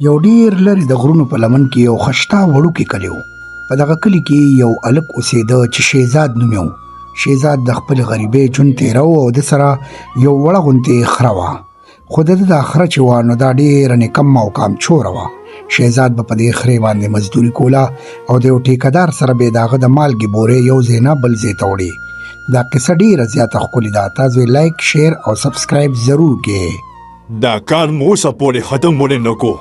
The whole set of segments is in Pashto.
یو ډیر لرې د غرونو په لمن کې یو خشتا وړوکی کلی و. په دغه کلي کې یو هلک اوسېده چې شهزاد نوم یې و. شهزاد د خپل غریبۍ ژوند تېره و او د سره یو وړه غوندې خره وه. خو د ده دا خره چې وه نو دا ډېره نکمه او کامچوره وه. شهزاد به په دې خرې باندې مزدوري کوله او د یو ټیکهدار سره به یې د هغه د مالګې بورې یو ځای نه بل ځای ته وړې. دا قصه ډېره زیاته ښکلې ده. تاسو یې لایک شیر او سبسکرایب ضرور کړئ. دا کار مو اوسه پورې ختم ولې نه کو.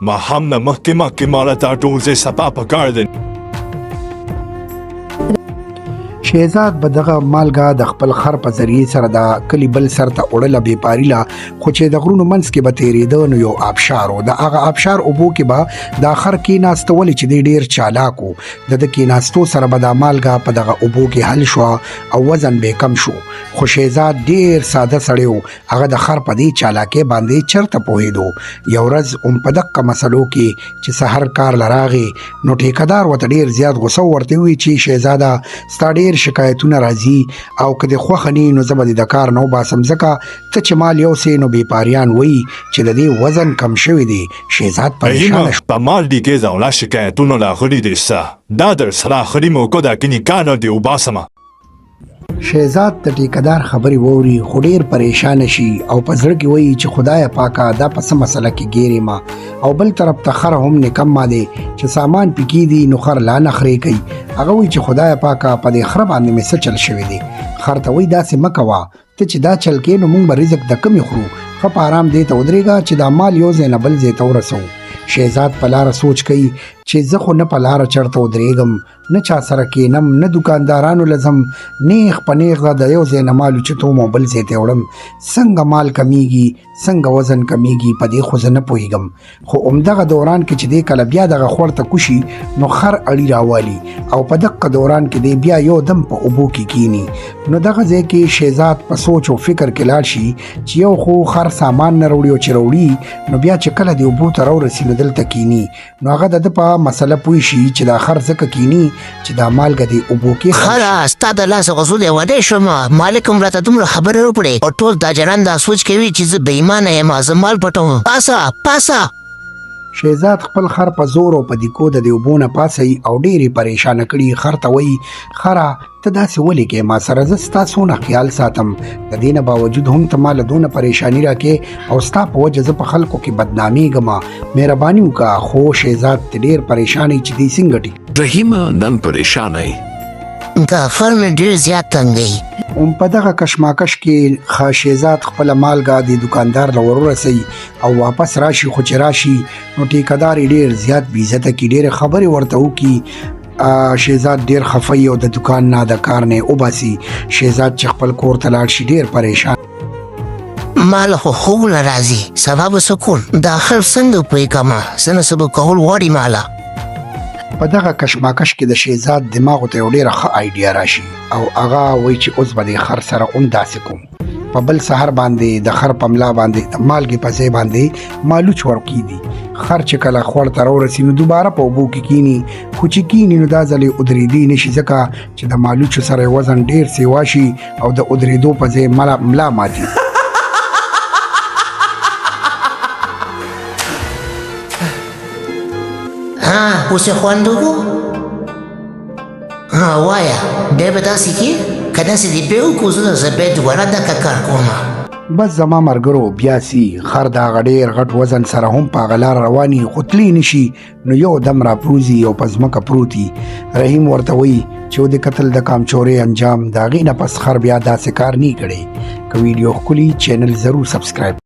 ما هم نه مخکې ماله دا ټول ځای صفا پکار دی. شهزاد به دغه مالګه د خپل خر په ذریعې سره د کلي بل سر ته وړله بېپاري له. خو چې د غرونو منځ کې به تېرېده نو یو آبشار و. د هغه آبشار اوبو کې به دا خر کېناسته ولې چې دی ډېر چالاک و. د ده کېناستو سره به دا مالګه په دغه اوبو کې حل شوه او وزن به یې کم شو. خو شهزاد ډېر ساده سړی و. هغه د خر په دې چالاکۍ باندې چرته پوهېدو. یو ورځ هم په دقه مسلو کې چې سحر کار له راغې نو ټیکهدار ورته ډېر زیات غوسه ورته وویل چې شهزاده ستا ډېر شکایتونه راځي او که دې خوښه نه وي نو زه به دې د کار نه وباسم ځکه ته چې مال یوسې نو بېپاریان وایي چې د دې وزن کم شوی دی. شهزاد پریشانه شو. په مال دیګې زاوله شکایتونه راغلي دي سه. دا در سره آخري موقع ده که نکاح نه دې وباسمه. شهزاد د ټیکهدار خبرې واوري خو ډېر پریشانه شي او په زړه کې وایي چې خدایه پاکه دا په څه مسله کې ګیرې ما. او بل طرف ته خر هم نکمه دی چې سامان پې کېږي نو خر لا نخرې کوي. هغه وایي چې خدایه پاکه په دې خره باندې مې څه چل شوی دی. خر ته وایي داسې مه کوه، ته چې دا چل کې نو موږ به رزق د کمې خورو. ښه په ارام دې ته ودرېږه چې دا مال یو ځای نه بل ځای ته ورسوو. شهزاد په لاره سوچ کوي چې زه خو نه په لاره چرته ودرېږم، نه چا سره کېنم، نه دوکاندارانو لزم، نیغ په نیغ د یو ځای نه مال اوچتوم او بل ځای ته وړم. څنګه مال کمیږي، څنګه وزن کمیږي، په دې خو زه نه پوهېږم. خو همدغه دوران کې چې دی کله بیا دغه خور ته کوشي نو خر اړي راوالي او په دقه دوران کې دی بیا یو دم په اوبو کې کینی. نو دغه ځای کې شهزاد په سوچ او فکر کې لاړ شي چې یو خو خر سامان نه راوړي او چې راوړي نو بیا چې کله د اوبو ته راورسي نو دلته کینی. نو هغه د ده په مسله پوه شي چې دا خر ځکه کینی چې دا مالګه د اوبو کې خره ستا د لاسه غسول یې ودی شوم. مالک هم راته دومره خبرې وکړې او ټول دا جنان دا سوچ کوي چې زه بېایمانه یم، زه مال پټوم. پاسه پاسه. شهزاد خپل خر په زور او په دیکو د دې اوبو نه پاسوي او ډېرې پریشانه کړي. خر ته وایي خره ته داسې ولې کې ما سره زه ستا څونه خیال ساتم، د دې نه باوجود هم ته ما له دونه پریشاني راکې او ستا په وجه زه په خلکو کې بدنامېږم، مهرباني وکړه. خو شهزاد ته ډېر پریشان چې دی څنګه ټیک. رحیمه نن پریشانه یې. دا فرم ډېر زیات تنګی. په دغه کشماکش کې شهزاد خپله مالګه د دوکاندار له ورورسوي او واپس راشي. خو چې راشي نو ټیکهدار یې ډېر زیات بېعزته کړي، ډېرې خبرې ورته وکړي. شهزاد ډېر خفه او د دوکان نه د کار نه وباسي. شهزاد چې خپل کور ته لاړ شي ډېر پریشان. مال خو خوب نه راځي، سبا به سکون. دا خر څنګه پوهېږمه څه نه څه به کول غواړي ماله. په دغه کشماکش کې د شهزاد دماغو ته یو ډېره ښه آیډیا راشي او هغه وایي چې اوس به د خر سره هم داسې کوم. په بل سهار باندې د خر په ملا باندې د مالګې په ځای باندې مالوچ ورکېږي. خر چې کله خوړ ته راورسي نو دوباره په اوبو کې کینی. خو چې کینی نو دا ځل یې ودرېدی نه شي ځکه چې د مالوچو سره یې وزن ډېر سیوا شي او د ودرېدو په ځای ملا ماتي. اوس یې خوند وکړو. وایه بیا به داسې کې که داسې دې بیا وکړو زه بیا دوباره دغه کار کوم. بس زما ملګرو بیا سي خر د هغه ډېر غټ وزن سره هم په هغه لاره رواني خو تللی نه شي نو یو دم راپروزي او په ځمکه پروت وي. رحیم ورته وایي چې ودې کتل د کامچورۍ انجام، د هغې نه پس خر بیا داسې کار نه کړی. که ویډیو ښکلي چینل ضرور سبسکرایب